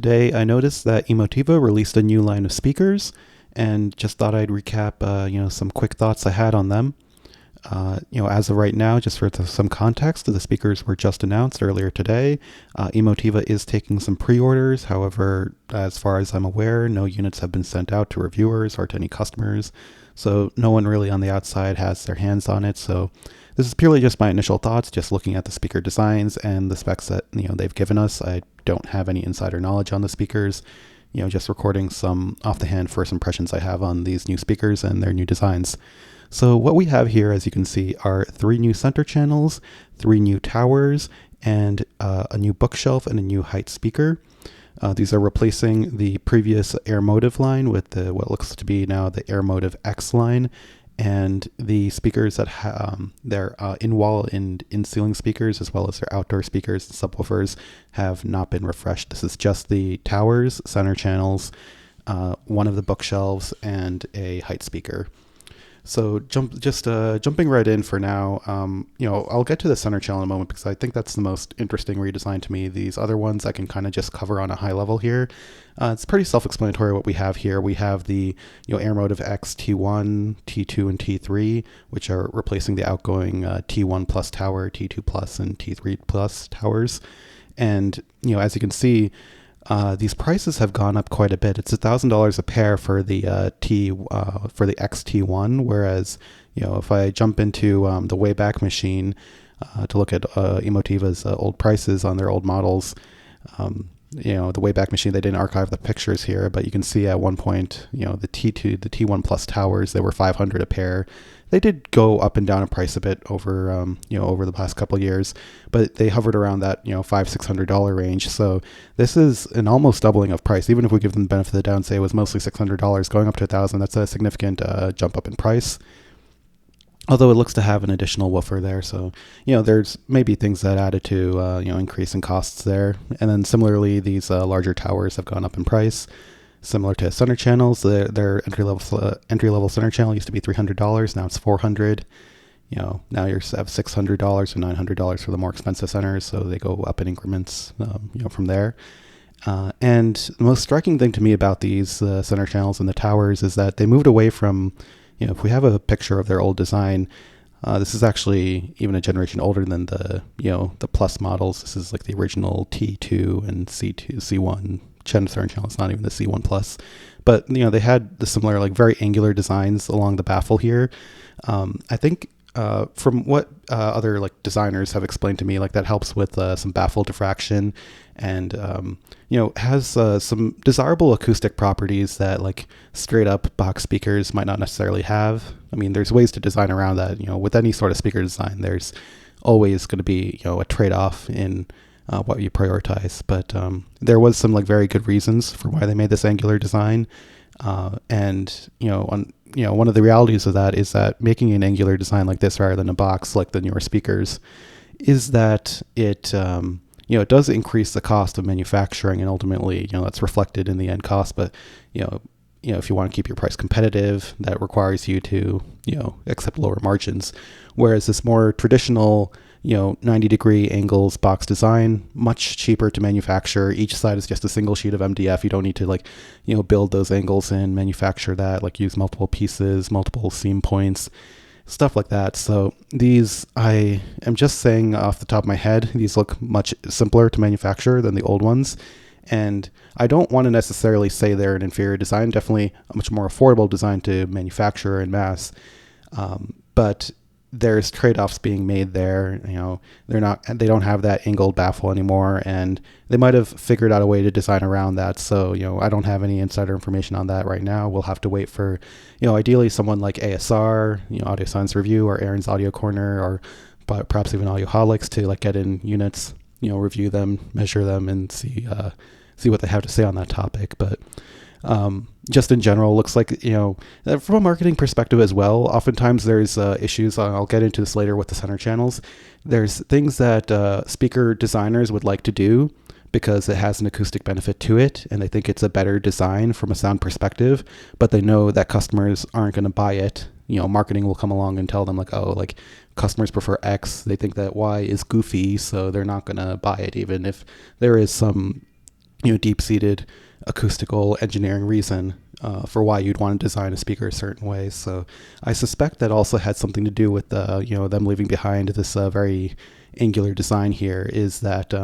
Today, I noticed that Emotiva released a new line of speakers, and just thought I'd recap, some quick thoughts I had on them. As of right now, just for some context, the speakers were just announced earlier today. Emotiva is taking some pre-orders. However, as far as I'm aware, no units have been sent out to reviewers or to any customers. So no one really on the outside has their hands on it. So this is purely just my initial thoughts, just looking at the speaker designs and the specs that they've given us. I don't have any insider knowledge on the speakers. Just recording some off-the-hand first impressions I have on these new speakers and their new designs. So what we have here, as you can see, are 3 new center channels, 3 new towers, and a new bookshelf and a new height speaker. These are replacing the previous Airmotiv line with what looks to be now the Airmotiv X line. And the speakers that their in-wall and in-ceiling speakers, as well as their outdoor speakers and subwoofers, have not been refreshed. This is just the towers, center channels, one of the bookshelves, and a height speaker. So jumping right in for now, I'll get to the center channel in a moment because I think that's the most interesting redesign to me. These other ones I can kind of just cover on a high level here. It's pretty self-explanatory what we have here. We have the Airmotiv X T1, T2, and T3, which are replacing the outgoing T1 Plus tower, T2 Plus, and T3 Plus towers. And as you can see, these prices have gone up quite a bit. It's $1,000 a pair for the for the XT1, whereas if I jump into the Wayback Machine to look at Emotiva's old prices on their old models, the Wayback Machine, they didn't archive the pictures here, but you can see at one point, the T2, the T1 Plus towers, they were $500 a pair. They did go up and down in price a bit over, over the past couple of years, but they hovered around that, $500-$600 range. So this is an almost doubling of price. Even if we give them the benefit of the doubt and say it was mostly $600 going up to $1,000, that's a significant jump up in price. Although it looks to have an additional woofer there. So, there's maybe things that added to, increase in costs there. And then similarly, these larger towers have gone up in price. Similar to center channels, their entry-level center channel used to be $300. Now it's $400. Now you have $600 or $900 for the more expensive centers. So they go up in increments, from there. And the most striking thing to me about these center channels and the towers is that they moved away from, if we have a picture of their old design, this is actually even a generation older than the Plus models. This is like the original T2 and C2, C1 center channel. It's not even the C1 Plus, but they had the similar very angular designs along the baffle here. I think from what other designers have explained to me, that helps with some baffle diffraction, and has some desirable acoustic properties that straight up box speakers might not necessarily have. I mean, there's ways to design around that. With any sort of speaker design, there's always going to be a trade-off in what you prioritize. But there was some very good reasons for why they made this angular design, and one of the realities of that is that making an angular design like this rather than a box like the newer speakers is that it it does increase the cost of manufacturing, and ultimately that's reflected in the end cost. But if you want to keep your price competitive, that requires you to accept lower margins. Whereas this more traditional 90-degree angles box design, much cheaper to manufacture. Each side is just a single sheet of MDF. You don't need to build those angles and manufacture that, use multiple pieces, multiple seam points, stuff like that. So these, I am just saying off the top of my head, these look much simpler to manufacture than the old ones. And I don't want to necessarily say they're an inferior design, definitely a much more affordable design to manufacture en masse. But there's trade-offs being made there. They don't have that angled baffle anymore, and they might have figured out a way to design around that. So, I don't have any insider information on that right now. We'll have to wait for, ideally someone like ASR, Audio Science Review, or Aaron's Audio Corner, or perhaps even Audioholics to get in units, review them, measure them, and see what they have to say on that topic. But just in general, looks like, from a marketing perspective as well, oftentimes there's issues. I'll get into this later with the center channels. There's things that speaker designers would like to do because it has an acoustic benefit to it, and they think it's a better design from a sound perspective, but they know that customers aren't going to buy it. Marketing will come along and tell them customers prefer X. They think that Y is goofy, so they're not going to buy it, even if there is some deep-seated acoustical engineering reason for why you'd want to design a speaker a certain way. So I suspect that also had something to do with them leaving behind this very angular design here. Is that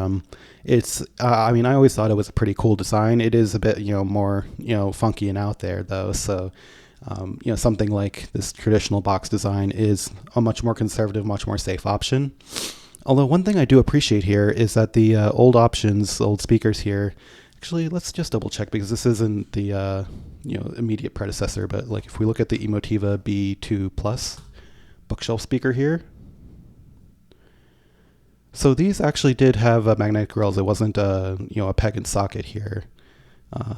it's I mean, I always thought it was a pretty cool design. It is a bit more funky and out there though. So something like this traditional box design is a much more conservative, much more safe option. Although one thing I do appreciate here is that the old speakers here, actually, let's just double check because this isn't the immediate predecessor, but like if we look at the Emotiva B2 Plus bookshelf speaker here, so these actually did have magnetic grills. It wasn't a peg and socket here.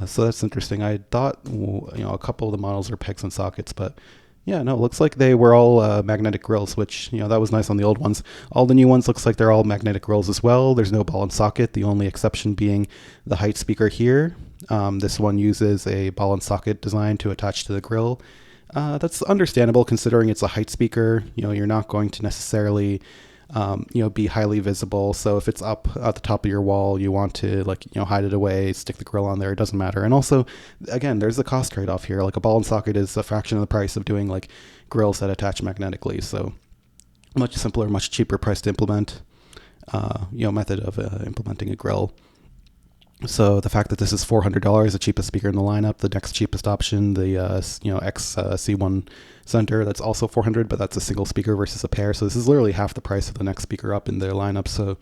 So that's interesting. I thought a couple of the models are pegs and sockets, but yeah, no, it looks like they were all magnetic grills, which, that was nice on the old ones. All the new ones looks like they're all magnetic grills as well. There's no ball and socket, the only exception being the height speaker here. This one uses a ball and socket design to attach to the grill. That's understandable considering it's a height speaker. You're not going to necessarily be highly visible. So if it's up at the top of your wall, you want to hide it away, stick the grill on there, it doesn't matter. And also, again, there's a cost trade-off here. Like a ball and socket is a fraction of the price of doing like grills that attach magnetically. So much simpler, much cheaper price to implement, method of implementing a grill. So the fact that this is $400, the cheapest speaker in the lineup, the next cheapest option, the XC1 Center, that's also $400, but that's a single speaker versus a pair. So this is literally half the price of the next speaker up in their lineup. So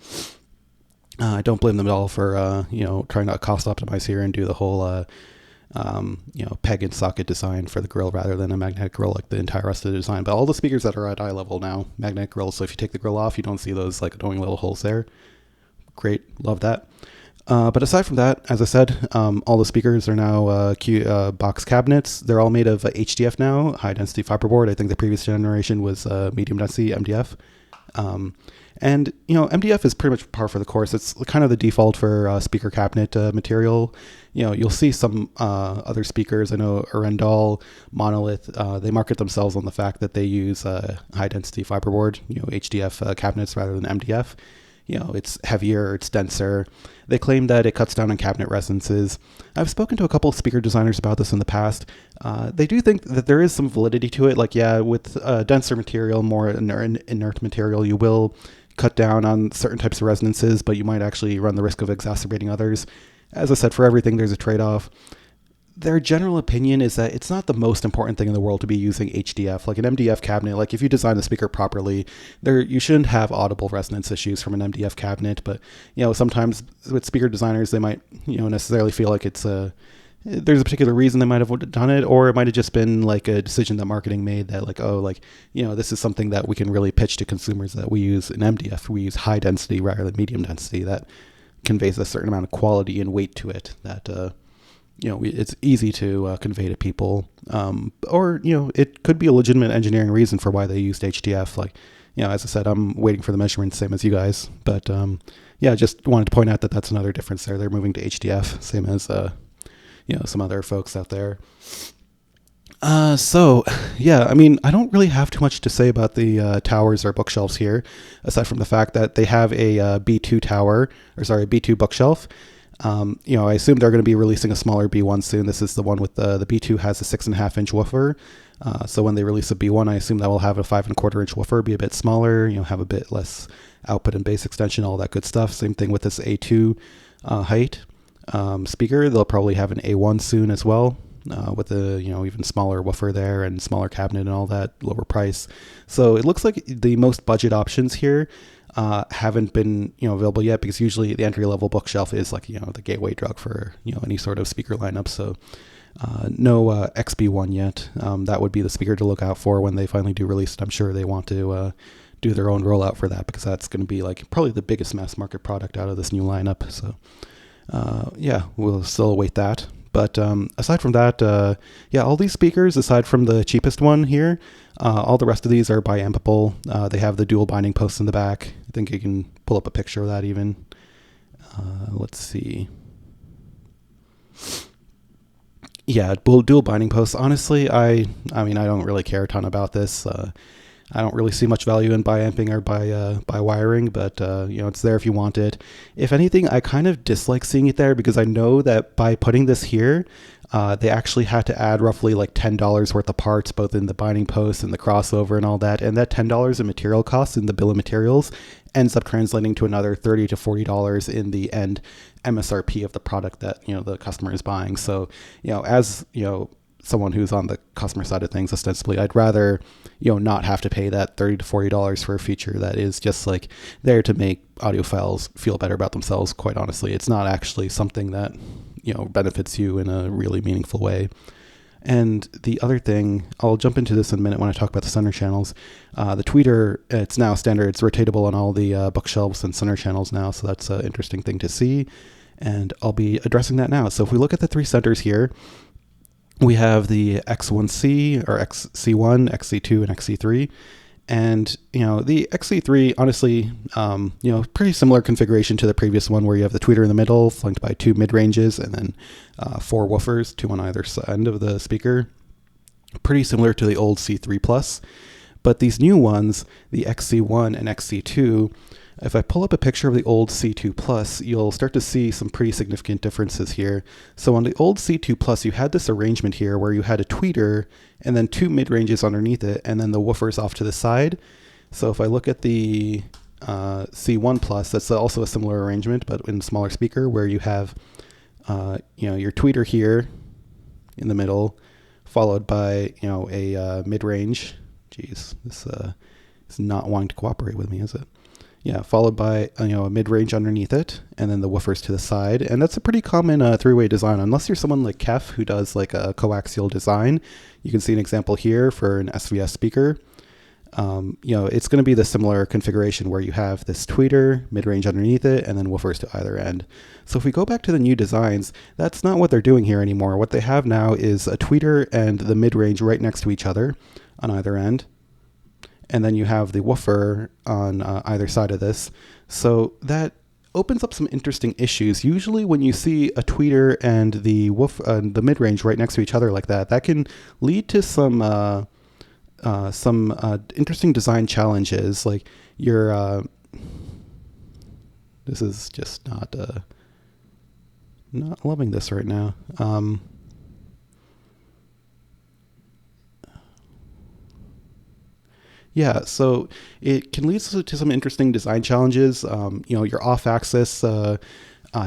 I don't blame them at all for trying to cost optimize here and do the whole peg and socket design for the grill rather than a magnetic grill like the entire rest of the design. But all the speakers that are at eye level now, magnetic grills. So if you take the grill off, you don't see those like annoying little holes there. Great, love that. But aside from that, as I said, all the speakers are now box cabinets. They're all made of HDF now, high density fiberboard. I think the previous generation was medium density MDF. And MDF is pretty much par for the course. It's kind of the default for speaker cabinet material. You'll see some other speakers. I know Arendal, Monolith, they market themselves on the fact that they use high density fiberboard, HDF cabinets rather than MDF. It's heavier, it's denser. They claim that it cuts down on cabinet resonances. I've spoken to a couple of speaker designers about this in the past. They do think that there is some validity to it. Like, yeah, with denser material, more inert material, you will cut down on certain types of resonances, but you might actually run the risk of exacerbating others. As I said, for everything, there's a trade-off. Their general opinion is that it's not the most important thing in the world to be using HDF. Like an MDF cabinet, like if you design the speaker properly, you shouldn't have audible resonance issues from an MDF cabinet. But, sometimes with speaker designers, they might, necessarily feel like there's a particular reason they might have done it, or it might have just been like a decision that marketing made that this is something that we can really pitch to consumers that we use in MDF. We use high density rather than medium density. That conveys a certain amount of quality and weight to it that, it's easy to convey to people, or it could be a legitimate engineering reason for why they used HDF. Like, as I said, I'm waiting for the measurements, same as you guys. But just wanted to point out that that's another difference there. They're moving to HDF, same as some other folks out there. I don't really have too much to say about the towers or bookshelves here, aside from the fact that they have a B2 bookshelf. I assume they're going to be releasing a smaller B1 soon. This is the one with the B2 has a 6.5 inch woofer. So when they release a B1, I assume that will have a 5.25 inch woofer, be a bit smaller, have a bit less output and bass extension, all that good stuff. Same thing with this A2 height speaker. They'll probably have an A1 soon as well, with a even smaller woofer there and smaller cabinet and all that, lower price. So it looks like the most budget options here haven't been available yet, because usually the entry level bookshelf is like the gateway drug for any sort of speaker lineup. So no XB1 yet. That would be the speaker to look out for when they finally do release it. I'm sure they want to do their own rollout for that, because that's going to be like probably the biggest mass market product out of this new lineup. So we'll still await that. But aside from that, all these speakers, aside from the cheapest one here, all the rest of these are bi-ampable. They have the dual binding posts in the back. I think you can pull up a picture of that even. Let's see. Yeah, dual binding posts. Honestly, I don't really care a ton about this. I don't really see much value in bi-amping or by wiring, but it's there if you want it. If anything, I kind of dislike seeing it there because I know that by putting this here, they actually had to add roughly like $10 worth of parts, both in the binding post and the crossover and all that. And that $10 in material costs in the bill of materials ends up translating to another $30 to $40 in the end MSRP of the product that, the customer is buying. So, as, someone who's on the customer side of things, ostensibly, I'd rather, not have to pay that $30 to $40 for a feature that is just like there to make audiophiles feel better about themselves. Quite honestly, it's not actually something that, benefits you in a really meaningful way. And the other thing, I'll jump into this in a minute when I talk about the center channels. The tweeter, it's now standard. It's rotatable on all the bookshelves and center channels now. So that's an interesting thing to see. And I'll be addressing that now. So if we look at the three centers here, we have the X1C or XC1, XC2, and XC3. And, the XC3, honestly, pretty similar configuration to the previous one where you have the tweeter in the middle, flanked by two mid-ranges, and then 4 woofers, 2 on either side of the speaker. Pretty similar to the old C3 Plus. But these new ones, the XC1 and XC2, if I pull up a picture of the old C2 Plus, you'll start to see some pretty significant differences here. So on the old C2 Plus, you had this arrangement here where you had a tweeter and then 2 mid-ranges underneath it, and then the woofers off to the side. So if I look at the C1 Plus, that's also a similar arrangement, but in a smaller speaker where you have your tweeter here in the middle, followed by a mid-range. Geez, this is not wanting to cooperate with me, is it? Yeah, followed by a mid-range underneath it, and then the woofers to the side. And that's a pretty common three-way design, unless you're someone like Kef who does like a coaxial design. You can see an example here for an SVS speaker. It's going to be the similar configuration where you have this tweeter, mid-range underneath it, and then woofers to either end. So if we go back to the new designs, that's not what they're doing here anymore. What they have now is a tweeter and the mid-range right next to each other on either end. And then you have the woofer on either side of this. So that opens up some interesting issues. Usually when you see a tweeter and the the mid-range right next to each other like that, that can lead to some interesting design challenges. Like this is just not loving this right now. Yeah, so it can lead to some interesting design challenges. Your off-axis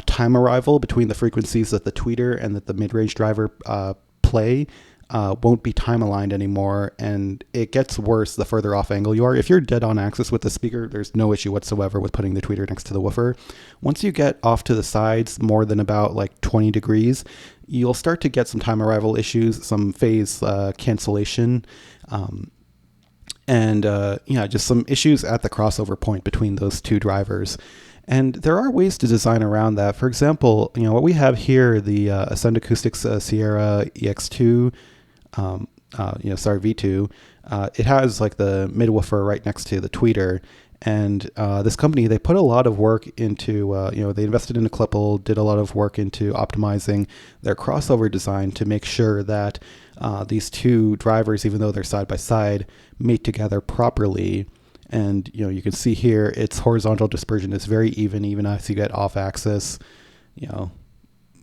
time arrival between the frequencies that the tweeter and that the mid-range driver play won't be time aligned anymore, and it gets worse the further off angle you are. If you're dead on axis with the speaker, there's no issue whatsoever with putting the tweeter next to the woofer. Once you get off to the sides more than about like 20 degrees, you'll start to get some time arrival issues, some phase cancellation, and just some issues at the crossover point between those two drivers. And there are ways to design around that. For example, what we have here, the Ascend Acoustics Sierra EX2, V2, it has like the mid woofer right next to the tweeter. And this company, they put a lot of work into, they invested in a Clipple, did a lot of work into optimizing their crossover design to make sure that these two drivers, even though they're side by side, mate together properly. And, you can see here, its horizontal dispersion is very even as you get off axis,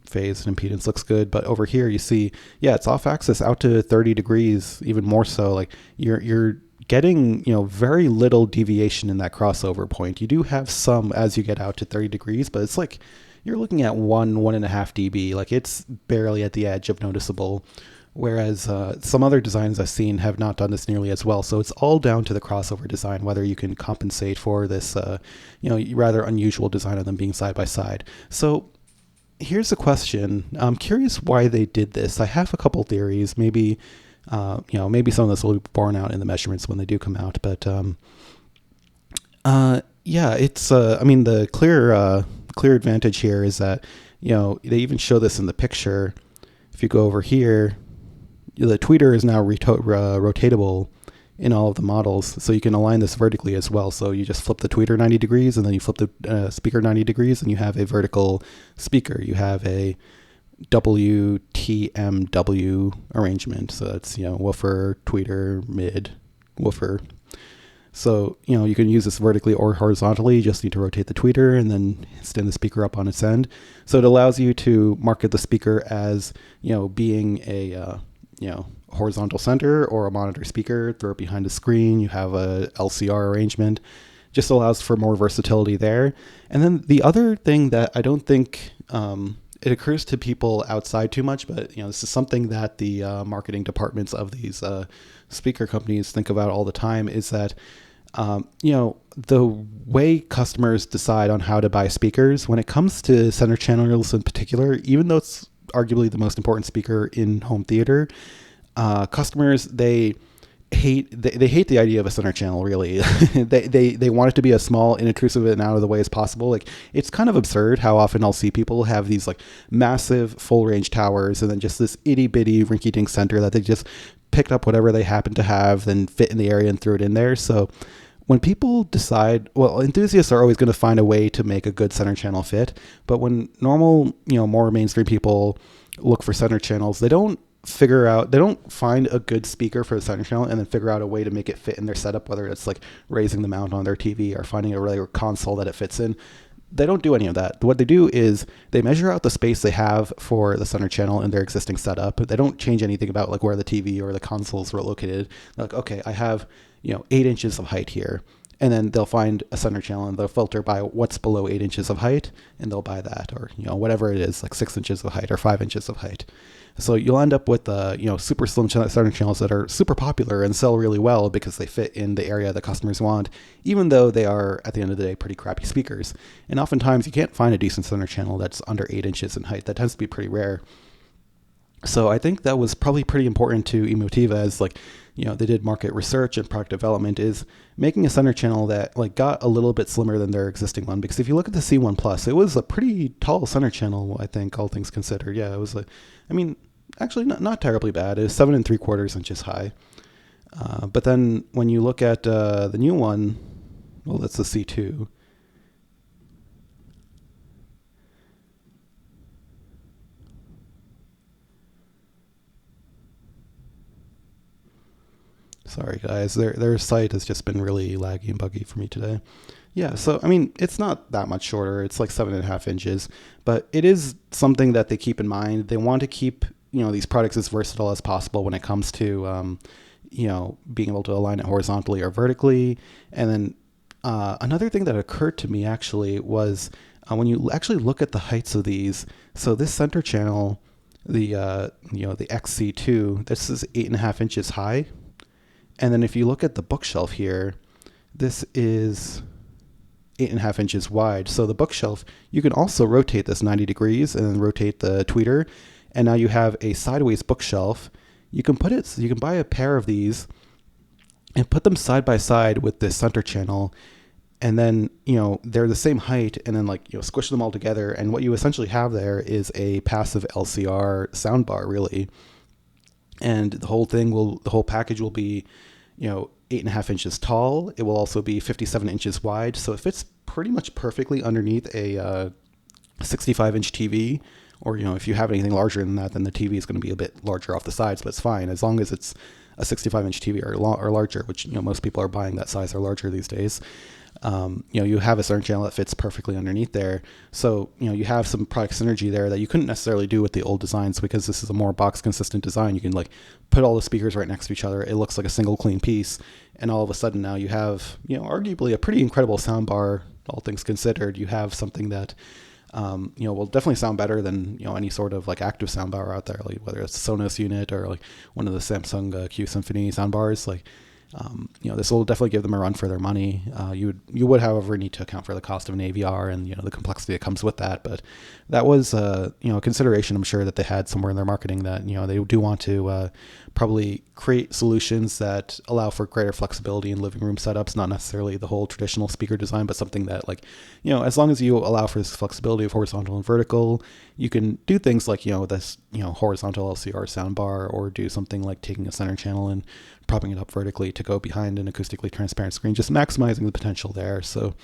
phase and impedance looks good. But over here, you see, it's off axis out to 30 degrees, even more so. Like you're getting, very little deviation in that crossover point. You do have some as you get out to 30 degrees, but it's like you're looking at 1.5 dB. Like it's barely at the edge of noticeable. Whereas some other designs I've seen have not done this nearly as well. So it's all down to the crossover design, whether you can compensate for this, rather unusual design of them being side by side. So here's a question. I'm curious why they did this. I have a couple theories. Maybe, maybe some of this will be borne out in the measurements when they do come out. But it's, the clear advantage here is that, they even show this in the picture. If you go over here, the tweeter is now rotatable in all of the models, so you can align this vertically as well. So you just flip the tweeter 90 degrees, and then you flip the speaker 90 degrees, and you have a vertical speaker. You have a WTMW arrangement. So that's, woofer, tweeter, mid, woofer. So, you can use this vertically or horizontally. You just need to rotate the tweeter and then stand the speaker up on its end. So it allows you to market the speaker as, being a, horizontal center or a monitor speaker, throw it behind a screen. You have a LCR arrangement. Just allows for more versatility there. And then the other thing that I don't think it occurs to people outside too much, but this is something that the marketing departments of these speaker companies think about all the time, is that the way customers decide on how to buy speakers, when it comes to center channels in particular, even though it's arguably the most important speaker in home theater, customers, they hate the idea of a center channel, really. they want it to be as small, inintrusive, and out of the way as possible. Like, it's kind of absurd how often I'll see people have these like massive full range towers and then just this itty bitty rinky dink center that they just picked up whatever they happen to have, then fit in the area and threw it in there. So when people decide, well, enthusiasts are always going to find a way to make a good center channel fit. But when normal, more mainstream people look for center channels, they don't find a good speaker for the center channel and then figure out a way to make it fit in their setup, whether it's like raising the mount on their TV or finding a regular console that it fits in. They don't do any of that. What they do is they measure out the space they have for the center channel in their existing setup. They don't change anything about like where the TV or the consoles were located. They're like, okay, I have 8 inches of height here. And then they'll find a center channel and they'll filter by what's below 8 inches of height, and they'll buy that, or whatever it is, like 6 inches of height or 5 inches of height. So you'll end up with super slim center channels that are super popular and sell really well because they fit in the area that customers want, even though they are, at the end of the day, pretty crappy speakers. And oftentimes you can't find a decent center channel that's under 8 inches in height. That tends to be pretty rare. So I think that was probably pretty important to Emotiva, as they did market research and product development, is making a center channel that got a little bit slimmer than their existing one. Because if you look at the C1 Plus, it was a pretty tall center channel, I think, all things considered. Yeah, it was actually not terribly bad. It was 7 3/4 inches high. But then when you look at the new one, well, that's the C2. Sorry, guys. Their site has just been really laggy and buggy for me today. Yeah, so, it's not that much shorter. It's like 7.5 inches. But it is something that they keep in mind. They want to keep, these products as versatile as possible when it comes to, being able to align it horizontally or vertically. And then another thing that occurred to me, actually, was when you actually look at the heights of these. So this center channel, the XC2, this is 8.5 inches high. And then if you look at the bookshelf here, this is 8.5 inches wide. So the bookshelf, you can also rotate this 90 degrees and then rotate the tweeter. And now you have a sideways bookshelf. You can buy a pair of these and put them side by side with this center channel. And then, they're the same height, and then squish them all together. And what you essentially have there is a passive LCR soundbar, really. And the whole package will be, 8.5 inches tall. It will also be 57 inches wide. So it fits pretty much perfectly underneath a 65-inch TV. Or, if you have anything larger than that, then the TV is going to be a bit larger off the sides, but it's fine as long as it's a 65-inch TV or larger, which, most people are buying that size or larger these days. You have a certain channel that fits perfectly underneath there. So, you have some product synergy there that you couldn't necessarily do with the old designs, because this is a more box consistent design. You can put all the speakers right next to each other. It looks like a single clean piece. And all of a sudden now you have, arguably a pretty incredible soundbar, all things considered. You have something that, will definitely sound better than, any sort of active soundbar out there, whether it's a Sonos unit or one of the Samsung Q Symphony soundbars. This will definitely give them a run for their money. You would, however, need to account for the cost of an AVR and the complexity that comes with that. But that was a consideration, I'm sure, that they had somewhere in their marketing, that they do want to probably create solutions that allow for greater flexibility in living room setups, not necessarily the whole traditional speaker design, but something that as long as you allow for this flexibility of horizontal and vertical, you can do things like this horizontal LCR soundbar, or do something like taking a center channel and propping it up vertically to go behind an acoustically transparent screen, just maximizing the potential there. So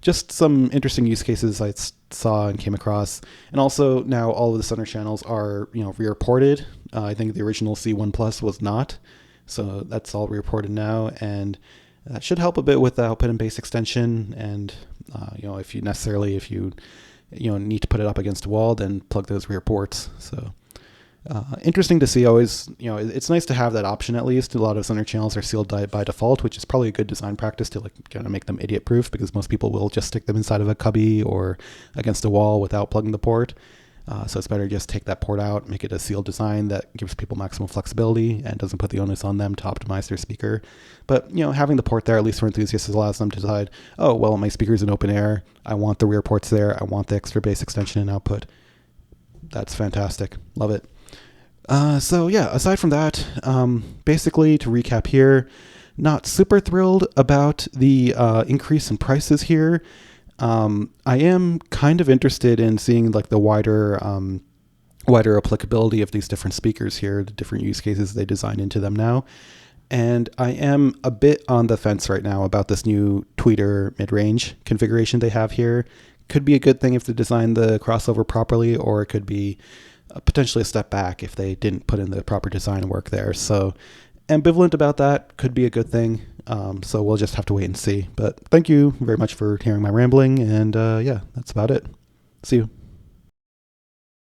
just some interesting use cases I saw and came across. And also now all of the center channels are, rear ported. I think the original C1 Plus was not. So that's all rear ported now. And That should help a bit with the output and base extension. And if you need to put it up against a wall, then plug those rear ports. So interesting to see. Always, it's nice to have that option at least. A lot of center channels are sealed by default, which is probably a good design practice to kind of make them idiot proof, because most people will just stick them inside of a cubby or against a wall without plugging the port. So it's better to just take that port out, make it a sealed design that gives people maximum flexibility and doesn't put the onus on them to optimize their speaker. But, having the port there, at least for enthusiasts, allows them to decide, oh, well, my speaker's in open air. I want the rear ports there. I want the extra bass extension and output. That's fantastic. Love it. Aside from that, basically to recap here, not super thrilled about the increase in prices here. I am kind of interested in seeing the wider applicability of these different speakers here, the different use cases they design into them now. And I am a bit on the fence right now about this new tweeter mid-range configuration they have here. Could be a good thing if they design the crossover properly, or it could be potentially a step back if they didn't put in the proper design work there. So ambivalent about that. Could be a good thing. So we'll just have to wait and see. But thank you very much for hearing my rambling. And that's about it. See you.